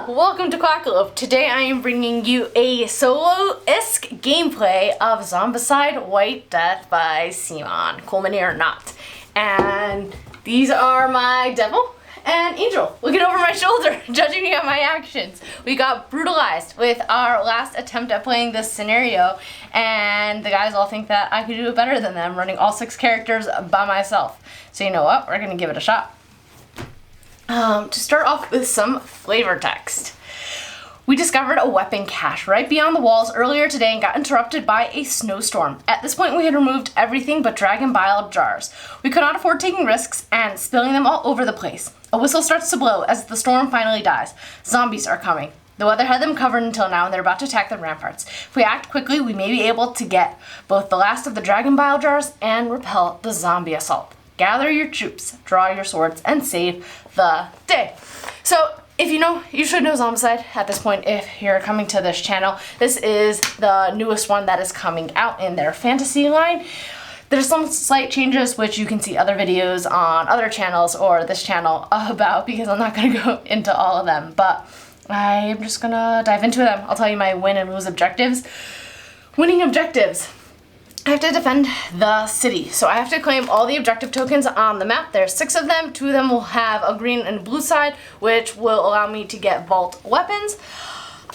Welcome to Quackalope. Today I am bringing you a solo-esque gameplay of Zombicide White Death by Simon, cool many or not. And these are my devil and angel looking over my shoulder, judging me on my actions. We got brutalized with our last attempt at playing this scenario, and the guys all think that I could do it better than them, running all 6 characters by myself. So you know what? We're gonna give it a shot. To start off with some flavor text. We discovered a weapon cache right beyond the walls earlier today and got interrupted by a snowstorm. At this point, we had removed everything but dragon bile jars. We could not afford taking risks and spilling them all over the place. A whistle starts to blow as the storm finally dies. Zombies are coming. The weather had them covered until now, and they're about to attack the ramparts. If we act quickly, we may be able to get both the last of the dragon bile jars and repel the zombie assault. Gather your troops, draw your swords, and save the day. So, if you know, you should know Zombicide at this point if you're coming to this channel. This is the newest one that is coming out in their fantasy line. There's some slight changes which you can see other videos on other channels or this channel about, because I'm not going to go into all of them, but I'm just going to dive into them. I'll tell you my win and lose objectives. Winning objectives. I have to defend the city, so I have to claim all the objective tokens on the map. There's 6 of them. 2 of them will have a green and blue side, which will allow me to get vault weapons.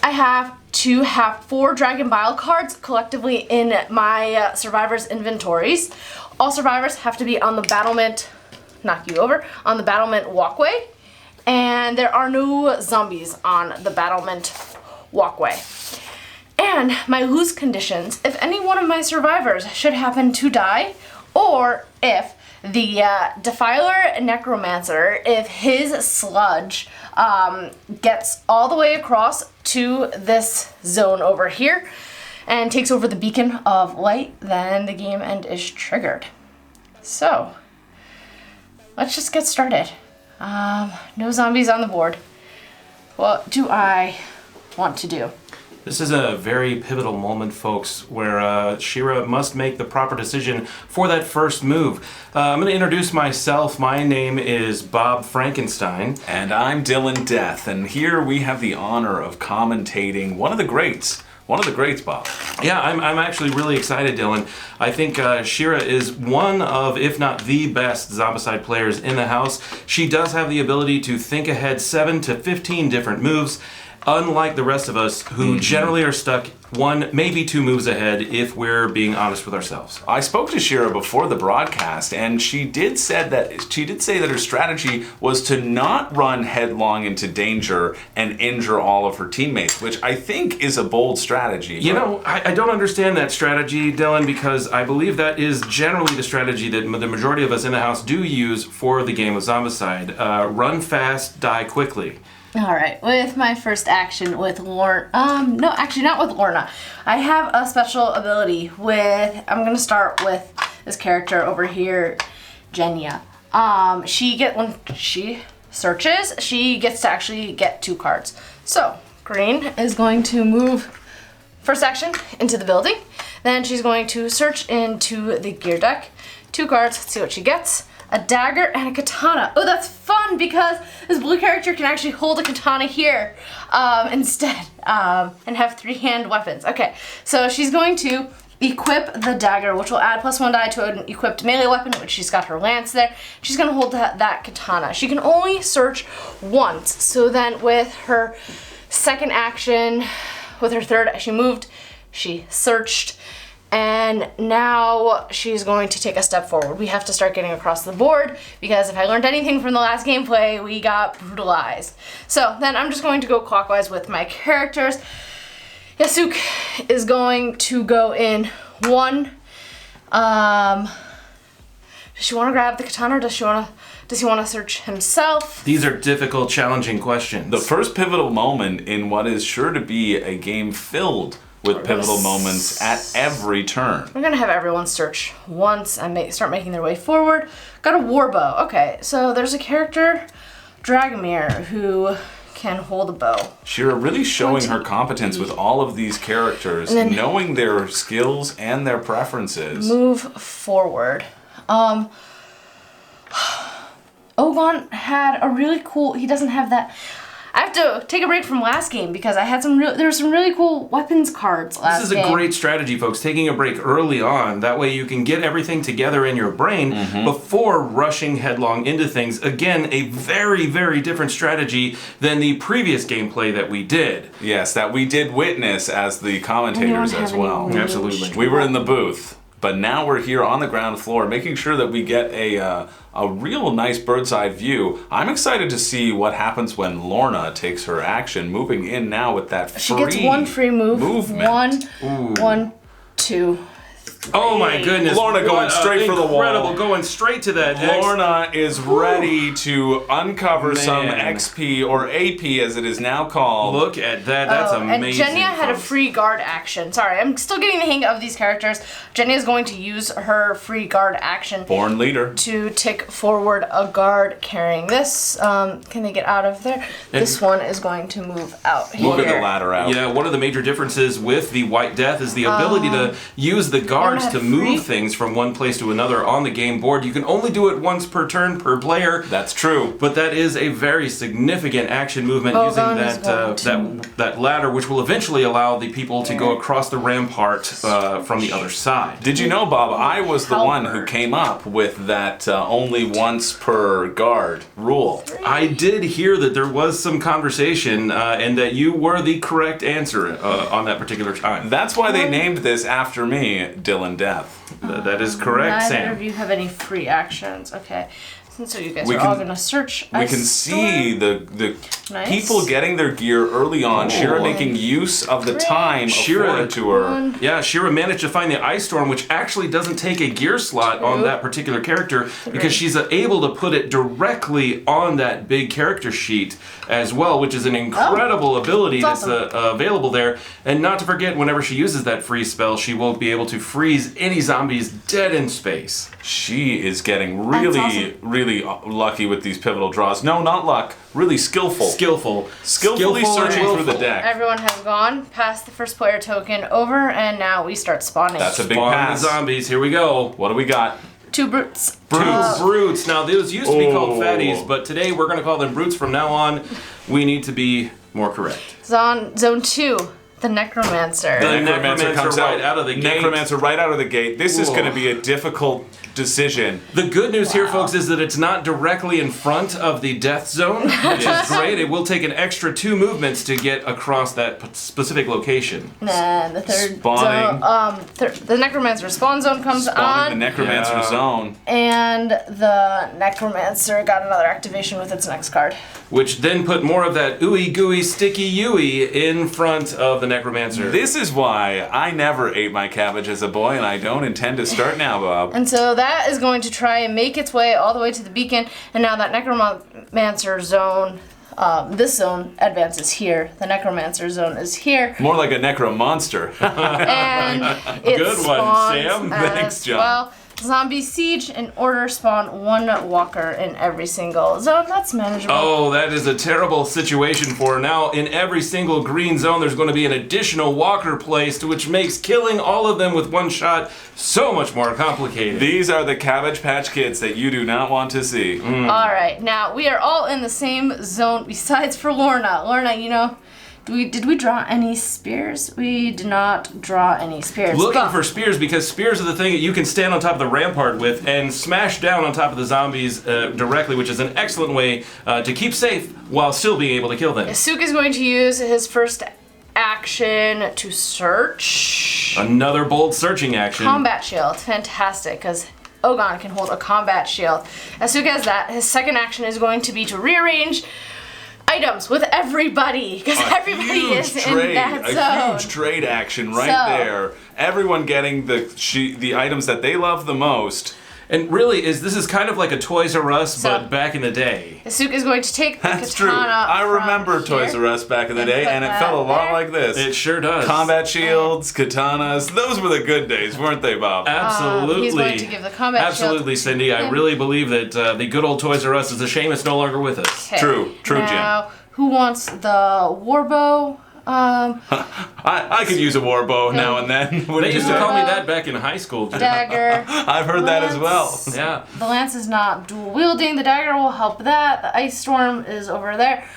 I have to have 4 dragon bile cards collectively in my survivors' inventories. All survivors have to be on the battlement, knock you over, on the battlement walkway, and there are no zombies on the battlement walkway. And my lose conditions, if any one of my survivors should happen to die, or if the Defiler Necromancer, if his sludge gets all the way across to this zone over here and takes over the beacon of light, then the game end is triggered. So, let's just get started. No zombies on the board. What do I want to do? This is a very pivotal moment, folks, where Shira must make the proper decision for that first move. I'm going to introduce myself. My name is Bob Frankenstein. And I'm Dylan Death, and here we have the honor of commentating one of the greats. One of the greats, Bob. Yeah, I'm actually really excited, Dylan. I think Shira is one of, if not the best, Zombicide players in the house. She does have the ability to think ahead 7 to 15 different moves, unlike the rest of us, who generally are stuck 1, maybe 2 moves ahead, if we're being honest with ourselves. I spoke to Shira before the broadcast, and she did say that her strategy was to not run headlong into danger and injure all of her teammates, which I think is a bold strategy. You know, I don't understand that strategy, Dylan, because I believe that is generally the strategy that the majority of us in the house do use for the game of Zombicide. Run fast, die quickly. Alright, with my first action with Lorna, no, actually not with Lorna. I have a special ability with, I'm going to start with this character over here, Jenya. When she searches, she gets to actually get 2 cards. So, Green is going to move first action into the building. Then she's going to search into the gear deck. 2 cards, let's see what she gets. A dagger and a katana. Oh, that's fun because this blue character can actually hold a katana here instead and have 3 hand weapons. Okay, so she's going to equip the dagger, which will add +1 die to an equipped melee weapon, which she's got her lance there. She's going to hold that katana. She can only search once. So then with her second action, with her third, she moved, she searched, and now she's going to take a step forward. We have to start getting across the board, because if I learned anything from the last gameplay, we got brutalized. So then I'm just going to go clockwise with my characters. Yasuk is going to go in 1. Does she want to grab the katana, or does he want to search himself? These are difficult, challenging questions. The first pivotal moment in what is sure to be a game filled with pivotal moments at every turn. We're gonna have everyone search once and start making their way forward. Got a warbow. Okay, so there's a character, Dragomir, who can hold a bow. Shira really showing her competence with all of these characters, knowing their skills and their preferences. Move forward. Ogon had a really cool, he doesn't have that. I have to take a break from last game because I had there were some really cool weapons cards last game. This is a great strategy, folks, taking a break early on. That way you can get everything together in your brain before rushing headlong into things. Again, a very, very different strategy than the previous gameplay that we did. Yes, that we did witness as the commentators as well. Absolutely. We were in the booth, but now we're here on the ground floor, making sure that we get a real nice bird's eye view. I'm excited to see what happens when Lorna takes her action, moving in now with that free She gets one free movement. One, two. Oh my goodness. Lorna going straight for the wall. Incredible, going straight to that. Lorna is ready to uncover some XP, or AP as it is now called. Look at that, that's amazing. And Jenya had a free guard action. Sorry, I'm still getting the hang of these characters. Jenya is going to use her free guard action. Born leader. To tick forward a guard carrying this. Can they get out of there? This one is going to move out here. Moving the ladder out. Yeah, one of the major differences with the White Death is the ability to use the guards to move things from one place to another on the game board. You can only do it once per turn per player. That's true. But that is a very significant action movement using that ladder, which will eventually allow the people to go across the rampart from the other side. Did you know, Bob, I was the one who came up with that only once per guard rule. I did hear that there was some conversation and that you were the correct answer on that particular time. That's why they named this after me, Dylan Death. That is correct, Sam. Neither of you have any free actions. Okay. So you guys are all going to search. We can see the people getting their gear early on. Shira making use of the time afforded to her. Yeah, Shira managed to find the Ice Storm, which actually doesn't take a gear slot on that particular character because she's able to put it directly on that big character sheet as well, which is an incredible ability that's available there. And not to forget, whenever she uses that freeze spell, she will be able to freeze any zombies dead in space. She is getting really lucky with these pivotal draws. No, not luck. Really skillful. Skillfully searching through the deck. Everyone has gone past the first player token over, and now we start spawning. That's a big pass. The zombies. Here we go. What do we got? Two brutes. Brutes. Now, those used to be called fatties, but today we're going to call them brutes from now on. We need to be more correct. Zone 2. The Necromancer. The Necromancer comes right out of the gate. Necromancer right out of the gate. This is going to be a difficult decision. The good news here, folks, is that it's not directly in front of the death zone, which is great. It will take an extra 2 movements to get across that specific location. And the third Spawning. zone, the Necromancer spawn zone comes on. The Necromancer zone. And the Necromancer got another activation with its next card. Which then put more of that ooey gooey sticky ooey in front of the Necromancer. This is why I never ate my cabbage as a boy, and I don't intend to start now, Bob. And so that is going to try and make its way all the way to the beacon, and now that Necromancer zone, this zone advances here. The Necromancer zone is here. More like a Necromonster. And it Good one, Sam. Thanks, John. Well, Zombie Siege in order spawn 1 walker in every single zone. That's manageable. Oh, that is a terrible situation for her. Now, in every single green zone, there's going to be an additional walker placed, which makes killing all of them with one shot so much more complicated. These are the Cabbage Patch Kids that you do not want to see. All right, now we are all in the same zone besides for Lorna. Lorna, you know, did we draw any spears? We did not draw any spears. Looking for spears, because spears are the thing that you can stand on top of the rampart with and smash down on top of the zombies directly, which is an excellent way to keep safe while still being able to kill them. Suk is going to use his first action to search. Another bold searching action. Combat shield, fantastic, because Ogon can hold a combat shield. As Suk has that, his second action is going to be to rearrange items with everybody, because everybody is in that zone. A huge trade action there. Everyone getting the items that they love the most. And really, this is kind of like a Toys R Us, but back in the day. Suk is going to take the That's true. katana I remember from Toys here R Us back in the day, and it felt a lot like this. It sure does. Combat shields, katanas, those were the good days, weren't they, Bob? Absolutely. He's going to give the combat Absolutely, shield. Cindy. I really believe that the good old Toys R Us is a shame it's no longer with us. Okay. True, now, Jim. Who wants the warbow? I could use a warbow now and then. They used to call me that back in high school. Dagger. I've heard that as well. Yeah. The lance is not dual wielding. The dagger will help that. The ice storm is over there.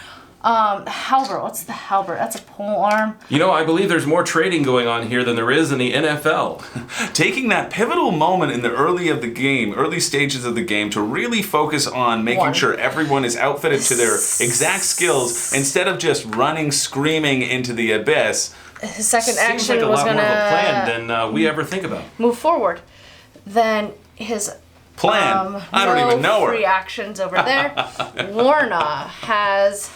Halberd. What's the halberd? That's a pole arm. You know, I believe there's more trading going on here than there is in the NFL. Taking that pivotal moment in the early stages of the game to really focus on making sure everyone is outfitted to their exact skills instead of just running screaming into the abyss. His second Seems action like a was lot gonna more of a plan than we ever think about. move forward. Then his Plan? I don't even know her. Free actions over there. Lorna has.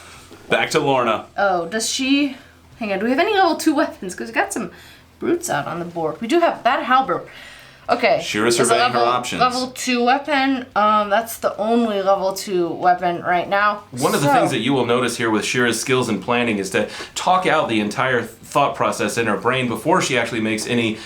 Back to Lorna. Oh, does she? Hang on. Do we have any level 2 weapons? Because we got some brutes out on the board. We do have that halberd. Okay. Shira's There's a surveying her options. Level 2 weapon. That's the only level 2 weapon right now. One of the things that you will notice here with Shira's skills and planning is to talk out the entire thought process in her brain before she actually makes any,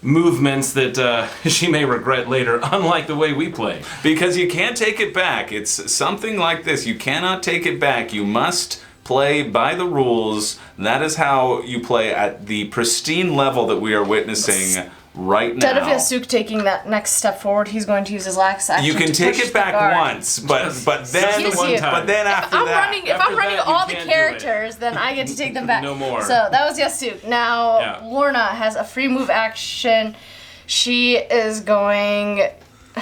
movements that she may regret later, unlike the way we play. Because you can't take it back. It's something like this. You cannot take it back. You must play by the rules. That is how you play at the pristine level that we are witnessing right now. Instead of Yasuke taking that next step forward, he's going to use his lax action. You can to take push it back the guard. once, but then after that, If I'm running all the can't do characters, then I get to take them back. No more. So that was Yasuke. Now Lorna has a free move action. She is going.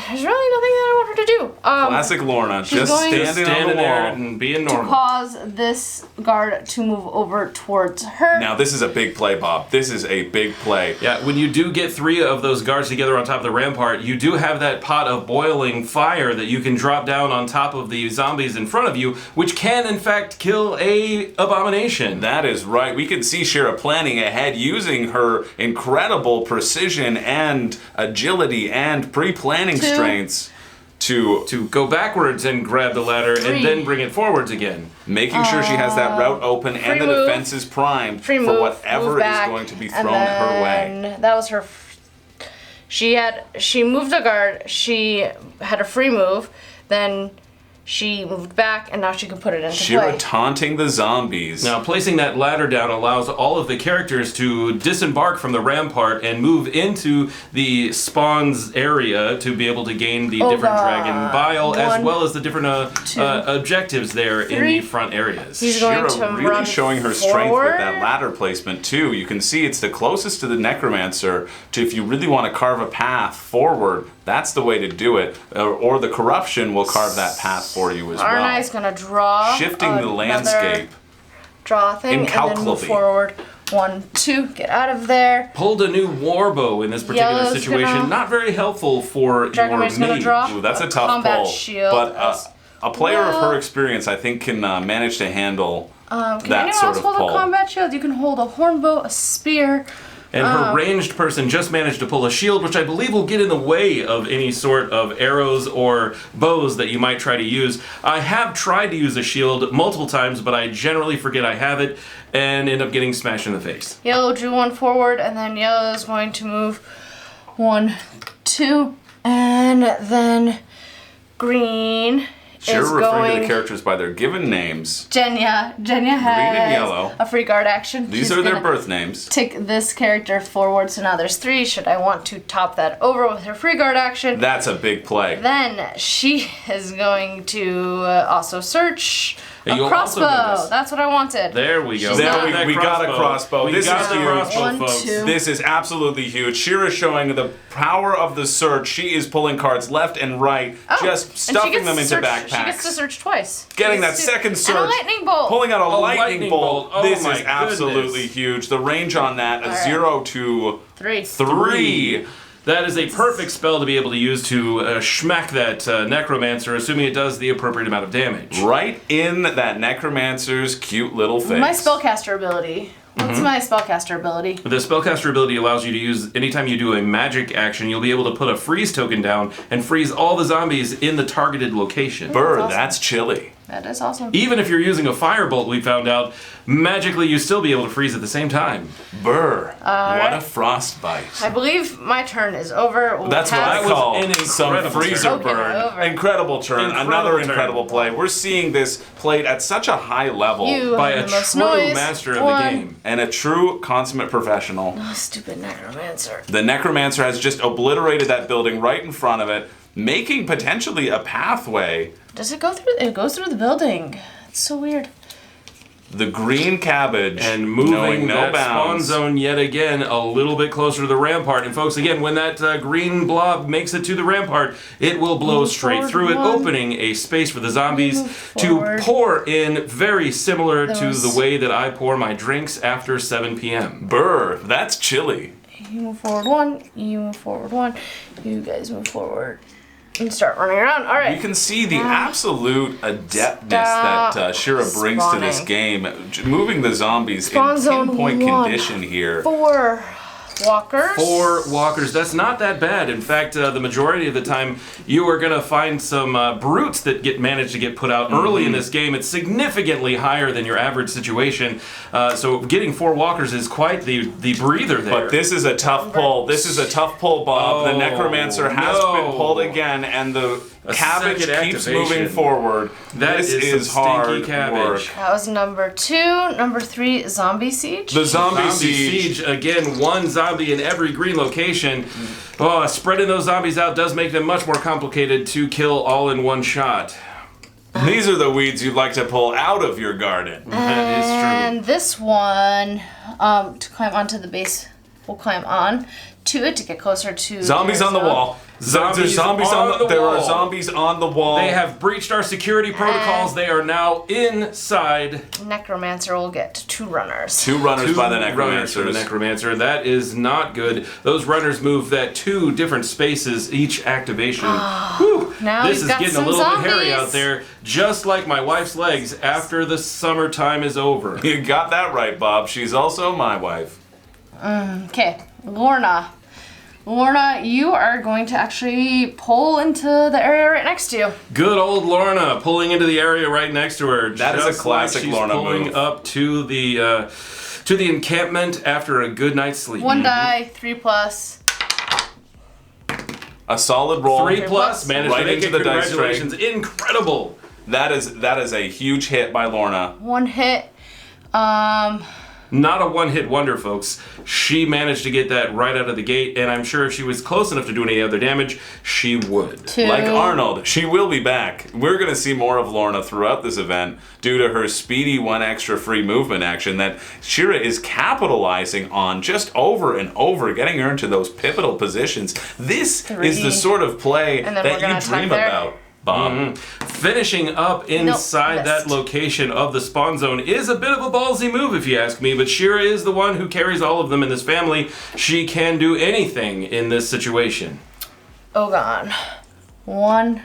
There's really nothing that I want her to do. classic Lorna, just going to standing on the there wall. and being to normal. cause this guard to move over towards her. Now this is a big play, Bob. This is a big play. Yeah, when you do get 3 of those guards together on top of the rampart, you do have that pot of boiling fire that you can drop down on top of the zombies in front of you, which can in fact kill a abomination. That is right. We can see Shira planning ahead using her incredible precision and agility and pre-planning strengths to go backwards and grab the ladder 3. and then bring it forwards again. making sure she has that route open and the move. defenses primed Free for move, whatever move is back, going to be and thrown her way. then That was her. She moved a guard. She had a free move. Then she moved back, and now she can put it into Shira play. taunting the zombies. Now, placing that ladder down allows all of the characters to disembark from the rampart and move into the spawns area to be able to gain the different dragon bile, as 1, well as the different 2, objectives there in 3. the front areas. He's going Shira to really run showing her strength forward. with that ladder placement too. You can see it's the closest to the necromancer to, if you really want to carve a path forward, that's the way to do it. Or the corruption will carve that path for you as well. Arnai's gonna draw. Shifting the another landscape. Draw thing and then move Incalculably. forward. 1, 2, get out of there. Pulled a new warbow in this particular Yellow's situation. gonna- Not very helpful for Dragon your Maid's gonna mage. draw. Ooh, that's a tough combat pull. shield But as a player of well. her experience, I think, can manage to handle Can that anyone sort else of hold pull. a combat shield? You can hold a hornbow, a spear. And her ranged person just managed to pull a shield, which I believe will get in the way of any sort of arrows or bows that you might try to use. I have tried to use a shield multiple times, but I generally forget I have it and end up getting smashed in the face. Yellow drew 1 forward, and then yellow is going to move 1, 2, and then green Shira is referring to going. the characters by their given names. Jenya has and yellow. a free guard action. These She's are their gonna birth names. Take this character forward, so now there's 3. Should I want to top that over with her free guard action? That's a big play. Then she is going to also search And a you'll also do crossbow. this. That's what I wanted. There we go. She's There not- we got a crossbow. We This got is the huge. crossbow, 1, folks. 2. This is absolutely huge. Shira showing the power of the search. She is pulling cards left and right, just And she stuffing gets them to into search, backpacks. She gets to search twice. Getting She that gets to- second And search. a lightning bolt. Pulling out a lightning lightning bolt. bolt. Oh This my is absolutely goodness. huge. The range on that, a right. 0 to 3. 3. That is a perfect spell to be able to use to schmack that necromancer, assuming it does the appropriate amount of damage. Right in that necromancer's cute little face. My spellcaster ability. What's my spellcaster ability? The spellcaster ability allows you to use, anytime you do a magic action, you'll be able to put a freeze token down and freeze all the zombies in the targeted location. Bird, That's awesome. that's chilly. That is awesome. Even if you're using a firebolt, we found out, magically you still be able to freeze at the same time. Burr. What right. a frostbite. I believe my turn is over. We'll That's what I have- was call an some incredible freezer turn. burn. Okay, over. Incredible turn. Incredible Another turn. incredible play. We're seeing this played at such a high level. You By have a the most true noise. master of the 1. game. And a true consummate professional. Oh, stupid necromancer. The necromancer has just obliterated that building right in front of it, making potentially a pathway. Does it go through? It goes through the building. It's so weird. The green cabbage. And moving knowing no that spawn bounds. zone yet again a little bit closer to the rampart. And folks, again, when that green blob makes it to the rampart, it will blow Move straight forward through it, one. opening a space for the zombies Move to forward. pour in, very similar to Those- the way that I pour my drinks after 7 p.m. Brr, that's chilly. You move forward one. You move forward one. You guys move forward. And start running around. All right. You can see the absolute adeptness that Shira brings to this game. Moving the zombies Spawn in zone pinpoint 1. condition here. 4 walkers. 4 walkers. That's not that bad. In fact, the majority of the time, you are going to find some brutes that manage to get put out early in this game. It's significantly higher than your average situation. So getting 4 walkers is quite the breather there. But this is a tough pull. This is a tough pull, Bob. The Oh, Necromancer has no. been pulled again, and the cabbage second keeps activation. moving forward. That this is some hard stinky cabbage. work. That was number 2. Number 3, zombie siege. The zombie Zombie siege. siege, again, 1 zombie in every green location. Oh, spreading those zombies out does make them much more complicated to kill all in one shot. These are the weeds you'd like to pull out of your garden. That is true. And this one, to climb onto the base, we'll climb on to it to get closer to Zombies their on the zone. wall. Zombies on on the There are wall. zombies on the wall. They have breached our security protocols. They are now inside. Necromancer will get 2 runners. 2 runners by the Runners for the Necromancers. Necromancer. That is not good. Those runners move at 2 different spaces each activation. Whew. Now This we've is got getting a some little bit hairy zombies. out there, just like my wife's legs after the summertime is over. You got that right, Bob. She's also my wife. Okay, Lorna. Lorna, you are going to actually pull into the area right next to you. Good old Lorna pulling into the area right next to her. That is a just classic like she's Lorna pulling move. up to the encampment after a good night's sleep. 1 die, 3 plus. A solid roll. 3 plus, managed Right to make into it. the dice tray. Congratulations, incredible. That is a huge hit by Lorna. 1 hit. Not a one-hit wonder, folks. She managed to get that right out of the gate, and I'm sure if she was close enough to do any other damage, she would. 2. Like Arnold, she will be back. We're going to see more of Lorna throughout this event due to her speedy 1 extra free movement action that Shira is capitalizing on just over and over, getting her into those pivotal positions. This 3. is the sort of play And then we're that gonna you attack dream there. about, Bob. Finishing up inside that missed. location of the spawn zone is a bit of a ballsy move, if you ask me, but Shira is the one who carries all of them in this family. She can do anything in this situation. Oh god. 1,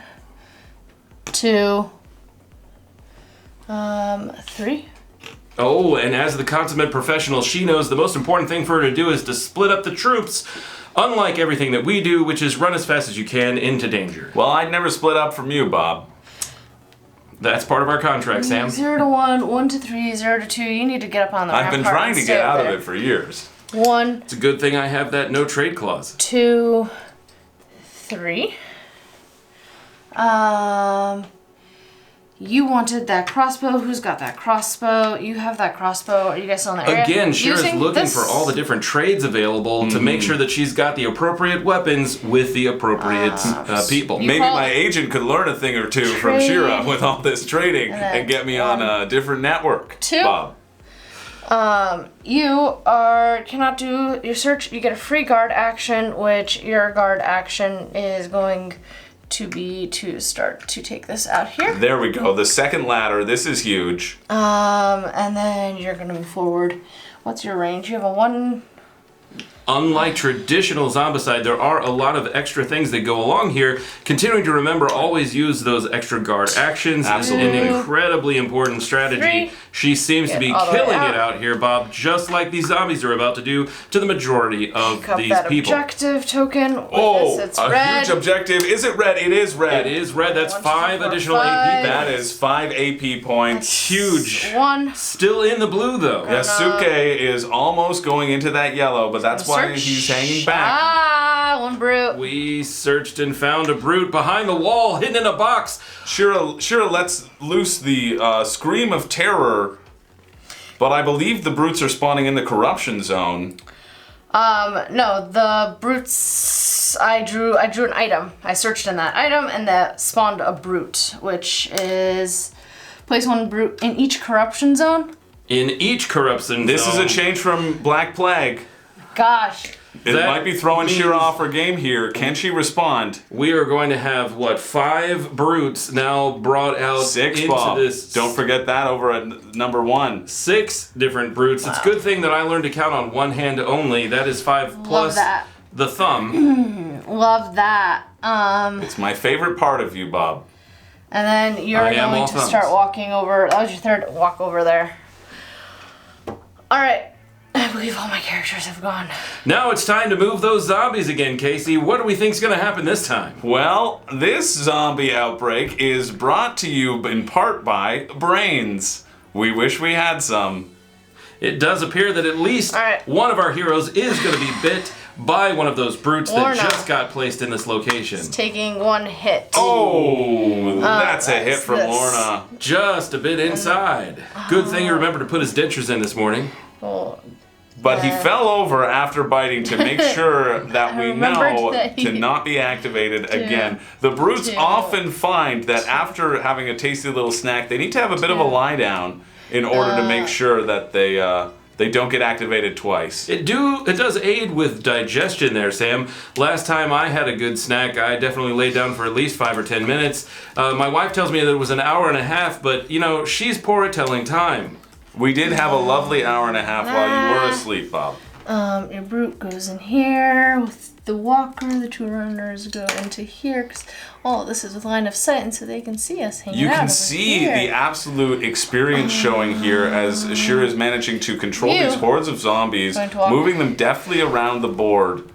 2, 3. Oh, and as the consummate professional, she knows the most important thing for her to do is to split up the troops, unlike everything that we do, which is run as fast as you can into danger. Well, I'd never split up from you, Bob. That's part of our contract, Sam. 0 to 1, 1 to 3, 0 to 2. You need to get up on the I've been rampart trying and to stay get out there. of it for years. 1, It's a good thing I have that no trade clause. 2, 3. You wanted that crossbow. Who's got that crossbow? You have that crossbow. Are you guys still in the area? Again, Shira's Using looking this- for all the different trades available to make sure that she's got the appropriate weapons with the appropriate people. You Maybe call- my agent could learn a thing or two from Trade. Shira with all this trading And then and get me on a different network. 2. Bob. You cannot do your search. You get a free guard action, which your guard action is going to be to start to take this out here. There we go. The second ladder. This is huge. And then you're gonna move forward. What's your range? You have a 1. Unlike traditional Zombicide, there are a lot of extra things that go along here. Continuing to remember, always use those extra guard actions. Absolutely. Is an incredibly important strategy. 3. She seems to be Get all the way killing out. it out here, Bob, just like these zombies are about to do to the majority of Pick up these that people. objective token. With Oh, this, it's a red. huge objective. Is it red? It is red. It is red. That's 1, 2, 5 4, additional 5. AP. That is 5 AP points. Huge. 1. Still in the blue, though. Yasuke is almost going into that yellow, but that's why Search. he's hanging back. Ah, 1 brute. We searched and found a brute behind the wall, hidden in a box. Shira lets loose the scream of terror, but I believe the brutes are spawning in the corruption zone. No, the brutes. I drew an item. I searched in that item, and that spawned a brute, which is Place one brute in each corruption zone. In each corruption This zone. is a change from Black Plague. Gosh. It That might be throwing means- Shira off her game here. Can she respond? We are going to have, 5 brutes now brought out 6, into Bob. this. Don't forget that over at number 1. 6 different brutes. It's a good thing that I learned to count on one hand only. That is 5 plus that. the thumb. Love that. It's my favorite part of you, Bob. And then you're I am going all to thumbs. start walking over. That was your third walk over there. All right. I believe all my characters have gone. Now it's time to move those zombies again, Casey. What do we think's going to happen this time? Well, this zombie outbreak is brought to you in part by brains. We wish we had some. It does appear that at least All right. one of our heroes is going to be bit by one of those brutes that Lorna. just got placed in this location. Taking one hit. Oh, that's a hit that's from this. Lorna. Just a bit inside. Good thing you remembered to put his dentures in this morning. Oh, But he fell over after biting to make sure that we remembered know that he- to not be activated again. The brutes Two. often find that after having a tasty little snack, they need to have a bit of a lie down in order to make sure that they don't get activated twice. It does aid with digestion there, Sam. Last time I had a good snack, I definitely laid down for at least 5 or 10 minutes. My wife tells me that it was an hour and a half, but she's poor at telling time. We did have a lovely hour and a half while you were asleep, Bob. your brute goes in here with the walker. The 2 runners go into here because this is with line of sight, and so they can see us hanging You out can over see here. the absolute experience showing here as Shira is managing to control You. these hordes of zombies, Going to walk. moving them deftly around the board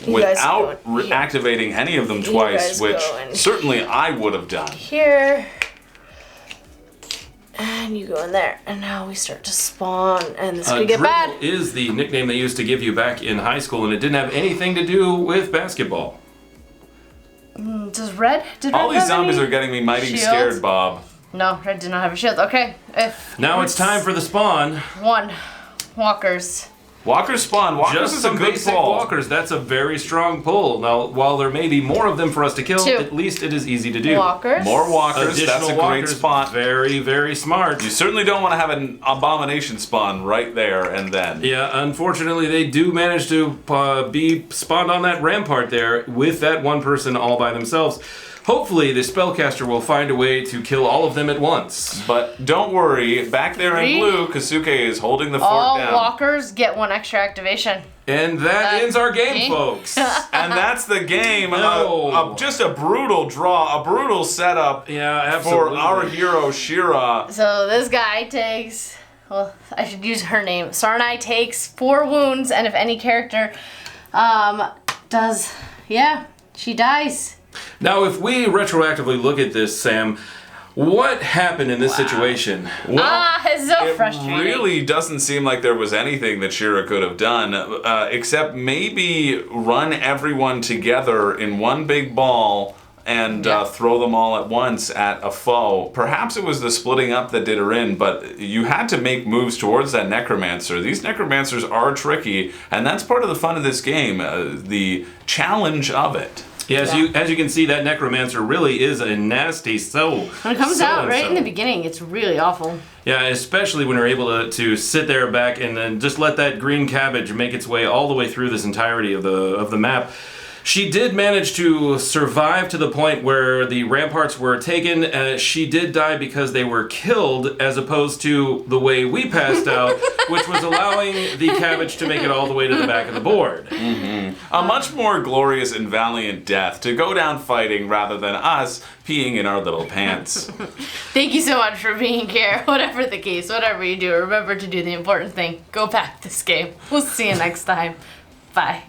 You guys without go in here. activating any of them You twice, guys which go in certainly I would have done. Here. And you go in there, and now we start to spawn, and this could get Dribble bad. is the nickname they used to give you back in high school, and it didn't have anything to do with basketball. Does Red? Did All Red these have zombies any are getting me mighty shields? scared, Bob. No, Red did not have a shield. Okay, if Now it's time for the spawn. 1 walkers. Walkers spawn. Walkers Just is a some good basic pull. walkers. That's a very strong pull. Now, while there may be more of them for us to kill, 2 at least it is easy to do. Walkers. More walkers. Additional That's a great walkers, spot. Very, very smart. You certainly don't want to have an abomination spawn right there and then. Yeah, unfortunately, they do manage to be spawned on that rampart there with that one person all by themselves. Hopefully, the spellcaster will find a way to kill all of them at once. But don't worry, back there in 3. blue, Kasuke is holding the fort All down. walkers get 1 extra activation. And that ends our game, game. folks. And that's the game. No. Just a brutal draw, a brutal setup Yeah, absolutely. for our hero Shira. So this guy takes, I should use her name. Sarnai takes 4 wounds, and if any character she dies. Now, if we retroactively look at this, Sam, what happened in this situation? Well, It's so it frustrating. really doesn't seem like there was anything that Shira could have done, except maybe run everyone together in one big ball and throw them all at once at a foe. Perhaps it was the splitting up that did her in, but you had to make moves towards that necromancer. These necromancers are tricky, and that's part of the fun of this game, the challenge of it. Yeah, as you can see, that necromancer really is a nasty soul. When it comes out right in the beginning, it's really awful. Yeah, especially when you're able to sit there back and then just let that green cabbage make its way all the way through this entirety of the map. She did manage to survive to the point where the ramparts were taken. She did die because they were killed, as opposed to the way we passed out, which was allowing the cabbage to make it all the way to the back of the board. A much more glorious and valiant death to go down fighting rather than us peeing in our little pants. Thank you so much for being here. Whatever the case, whatever you do, remember to do the important thing. Go back this game. We'll see you next time. Bye.